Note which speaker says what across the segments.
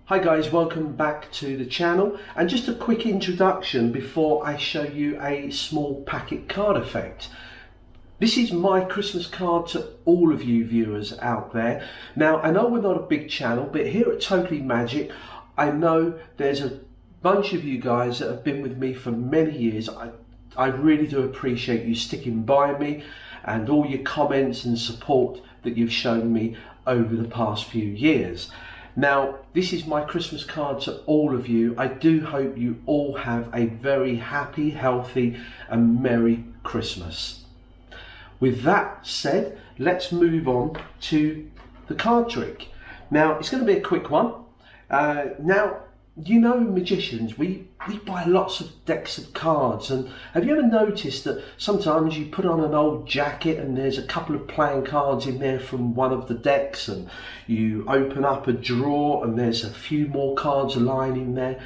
Speaker 1: Hi guys, welcome back to the channel, and just a quick introduction before I show you a small packet card effect. This is my Christmas card to all of you viewers out there. Now I know we're not a big channel, but here at Totally Magic I know there's a bunch of you guys that have been with me for many years. I really do appreciate you sticking by me and all your comments and support that you've shown me over the past few years. Now, this is my Christmas card to all of you. I do hope you all have a very happy, healthy and Merry Christmas. With that said, let's move on to the card trick. Now, it's going to be a quick one. Now, you know, magicians, we buy lots of decks of cards, and have you ever noticed that sometimes you put on an old jacket and there's a couple of playing cards in there from one of the decks, and you open up a drawer and there's a few more cards lying in there?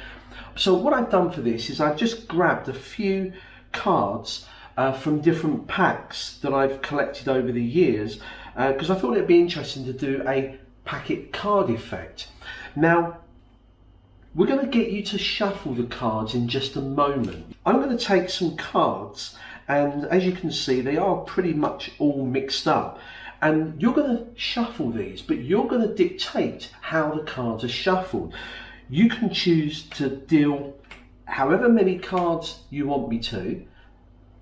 Speaker 1: So what I've done for this is I've just grabbed a few cards from different packs that I've collected over the years, because I thought it'd be interesting to do a packet card effect. Now, we're going to get you to shuffle the cards in just a moment. I'm going to take some cards, and as you can see, they are pretty much all mixed up. And you're going to shuffle these, but you're going to dictate how the cards are shuffled. You can choose to deal however many cards you want me to,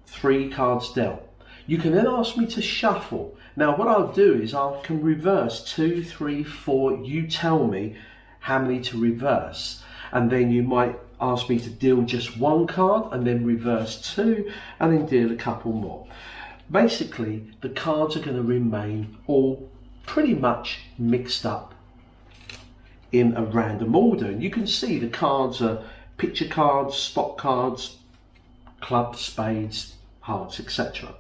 Speaker 1: 3 cards dealt. You can then ask me to shuffle. Now what I'll do is I can reverse 2, 3, 4, you tell me how many to reverse, and then you might ask me to deal just 1 card and then reverse 2 and then deal a couple more. Basically the cards are going to remain all pretty much mixed up in a random order, and you can see the cards are picture cards, spot cards, clubs, spades, hearts, etc.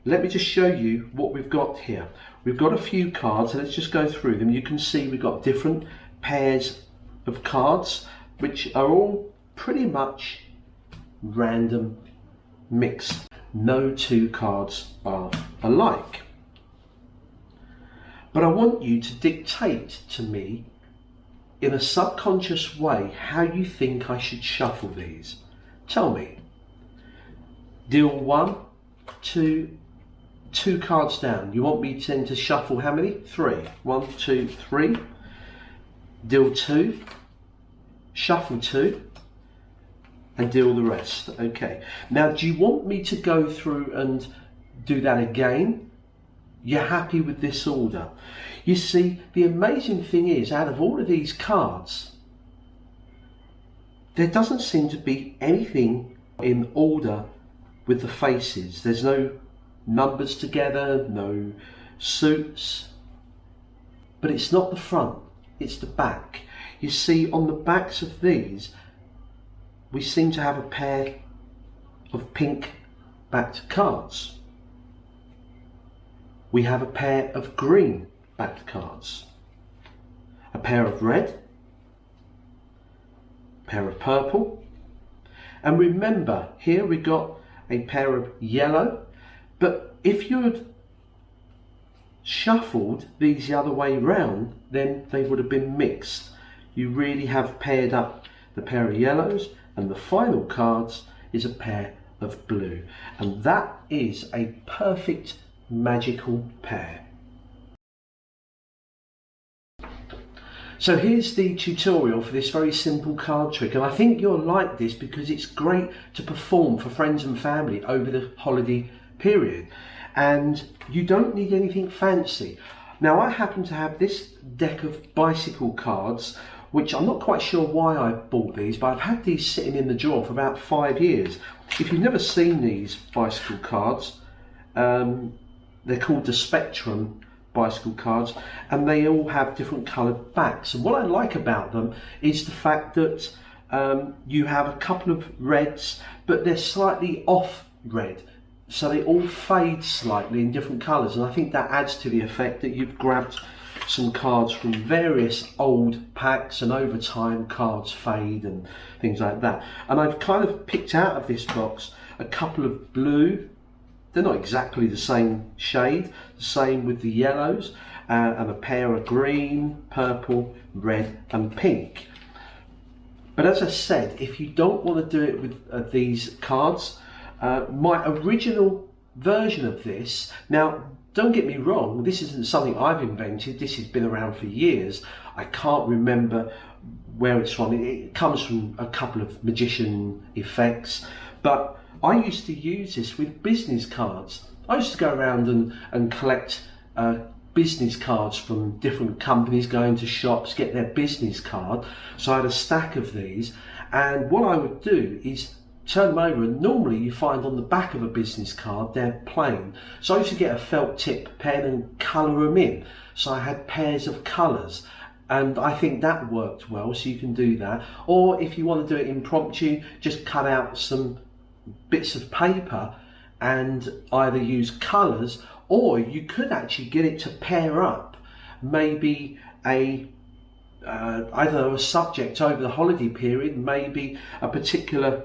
Speaker 1: Let me just show you what we've got here. We've got a few cards, so let's just go through them. You can see we've got different pairs of cards, which are all pretty much random mixed. No 2 cards are alike. But I want you to dictate to me in a subconscious way how you think I should shuffle these. Tell me. Deal 1, 2 cards down. You want me to shuffle how many? 3. 1, 2, 3. Deal 2. Shuffle 2. And deal the rest. Okay. Now, do you want me to go through and do that again? You're happy with this order? You see, the amazing thing is, out of all of these cards, there doesn't seem to be anything in order with the faces. There's no numbers together, no suits, but it's not the front, it's the back. You see, on the backs of these we seem to have a pair of pink backed cards, we have a pair of green backed cards, a pair of red, a pair of purple, and remember here we got a pair of yellow. But if you had shuffled these the other way round, then they would have been mixed. You really have paired up the pair of yellows, and the final cards is a pair of blue. And that is a perfect magical pair. So here's the tutorial for this very simple card trick, and I think you'll like this because it's great to perform for friends and family over the holiday period, and you don't need anything fancy. Now I happen to have this deck of bicycle cards, which I'm not quite sure why I bought these, but I've had these sitting in the drawer for about 5 years. If you've never seen these bicycle cards, they're called the Spectrum bicycle cards, and they all have different coloured backs. And what I like about them is the fact that you have a couple of reds, but they're slightly off red, so they all fade slightly in different colours, and I think that adds to the effect that you've grabbed some cards from various old packs, and over time cards fade and things like that. And I've kind of picked out of this box a couple of blue. They're not exactly the same shade, the same with the yellows, and a pair of green, purple, red and pink. But as I said, if you don't want to do it with these cards, my original version of this, now don't get me wrong, this isn't something I've invented, this has been around for years. I can't remember where it's from. It comes from a couple of magician effects, but I used to use this with business cards. I used to go around and collect business cards from different companies, go into shops, get their business card. So I had a stack of these, and what I would do is turn them over, and normally you find on the back of a business card they're plain. So I used to get a felt tip pen and colour them in. So I had pairs of colours, and I think that worked well, so you can do that. Or if you want to do it impromptu, just cut out some bits of paper and either use colours, or you could actually get it to pair up maybe a I don't know, a subject over the holiday period, maybe a particular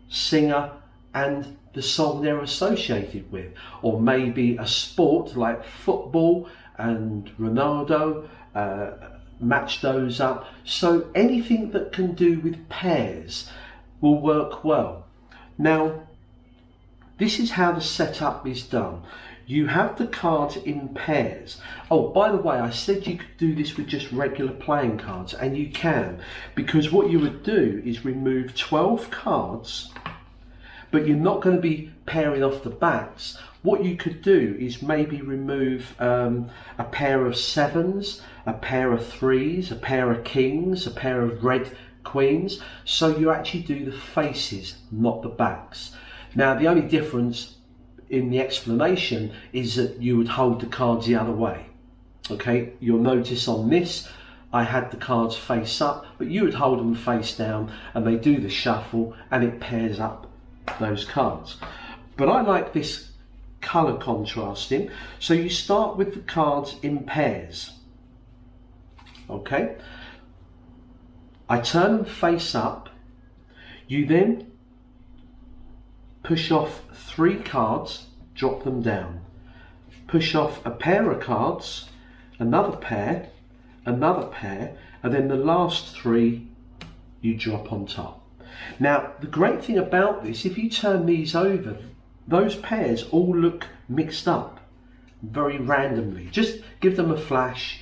Speaker 1: singer and the song they're associated with, or maybe a sport like football and Ronaldo, match those up. So anything that can do with pairs will work well. Now, this is how the setup is done. You have the cards in pairs. Oh, by the way, I said you could do this with just regular playing cards, and you can, because what you would do is remove 12 cards, but you're not going to be pairing off the backs. What you could do is maybe remove a pair of sevens, a pair of threes, a pair of kings, a pair of red queens, so you actually do the faces, not the backs. Now, the only difference in the explanation is that you would hold the cards the other way. Okay, you'll notice on this I had the cards face up, but you would hold them face down, and they do the shuffle and it pairs up those cards. But I like this colour contrasting, so you start with the cards in pairs. Okay, I turn them face up. You then push off 3 cards, drop them down. Push off a pair of cards, another pair, and then the last 3 you drop on top. Now, the great thing about this, if you turn these over, those pairs all look mixed up very randomly. Just give them a flash,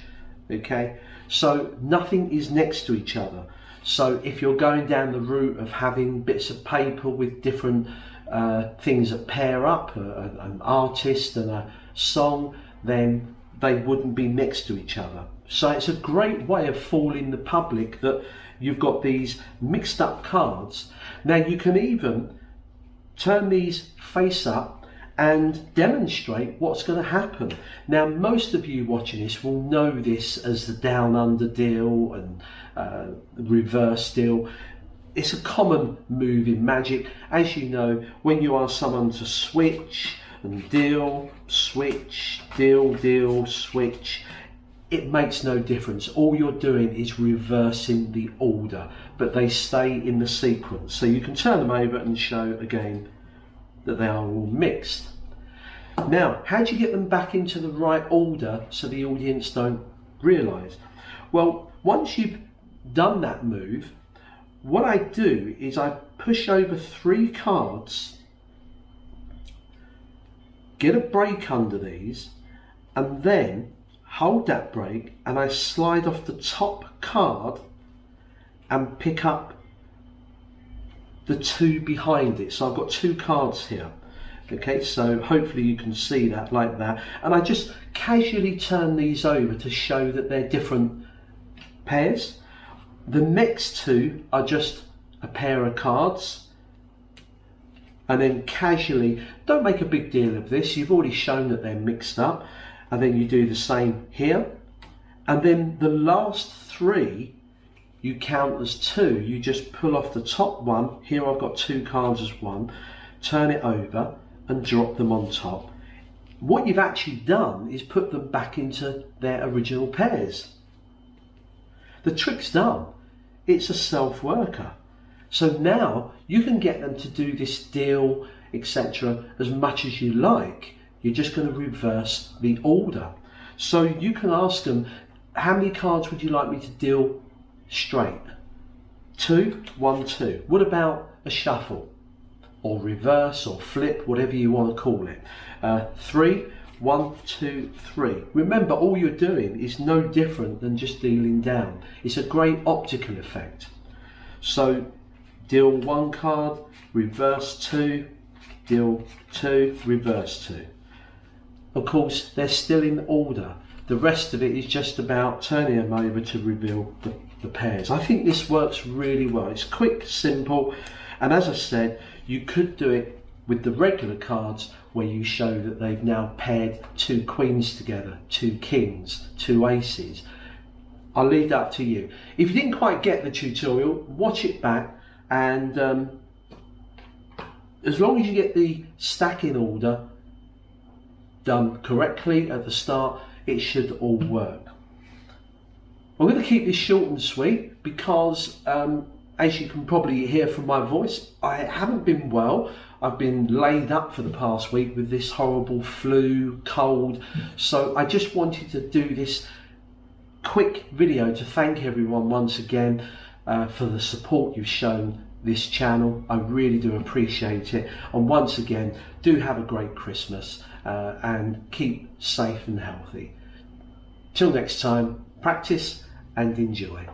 Speaker 1: okay? So nothing is next to each other. So if you're going down the route of having bits of paper with different things that pair up, an artist and a song, then they wouldn't be next to each other. So it's a great way of fooling the public that you've got these mixed up cards. Now you can even turn these face up and demonstrate what's going to happen. Now, most of you watching this will know this as the down under deal and reverse deal. It's a common move in magic. As you know, when you ask someone to switch and deal, switch, deal, deal, switch, it makes no difference. All you're doing is reversing the order, but they stay in the sequence. So you can turn them over and show again that they are all mixed. Now, how do you get them back into the right order so the audience don't realise? Well, once you've done that move, what I do is I push over 3 cards, get a break under these, and then hold that break, and I slide off the top card and pick up the 2 behind it. So I've got 2 cards here. Okay, so hopefully you can see that like that. And I just casually turn these over to show that they're different pairs. The next 2 are just a pair of cards. And then casually, don't make a big deal of this, you've already shown that they're mixed up. And then you do the same here. And then the last 3, you count as 2. You just pull off the top one. Here I've got 2 cards as 1. Turn it over and drop them on top. What you've actually done is put them back into their original pairs. The trick's done. It's a self-worker. So now you can get them to do this deal, etc., as much as you like. You're just going to reverse the order. So you can ask them, how many cards would you like me to deal straight? 2, 1, 2. What about a shuffle? Or reverse or flip, whatever you want to call it. 3, 1, 2, 3. Remember, all you're doing is no different than just dealing down. It's a great optical effect. So deal 1 card, reverse 2, deal 2, reverse 2. Of course, they're still in order. The rest of it is just about turning them over to reveal the pairs. I think this works really well. It's quick, simple, and as I said, you could do it with the regular cards where you show that they've now paired 2 queens together, 2 kings, 2 aces. I'll leave that to you. If you didn't quite get the tutorial, watch it back, and as long as you get the stacking order done correctly at the start, it should all work. I'm going to keep this short and sweet because as you can probably hear from my voice, I haven't been well. I've been laid up for the past week with this horrible flu, cold. So I just wanted to do this quick video to thank everyone once again for the support you've shown this channel. I really do appreciate it. And once again, do have a great Christmas and keep safe and healthy. Till next time, practice and enjoy.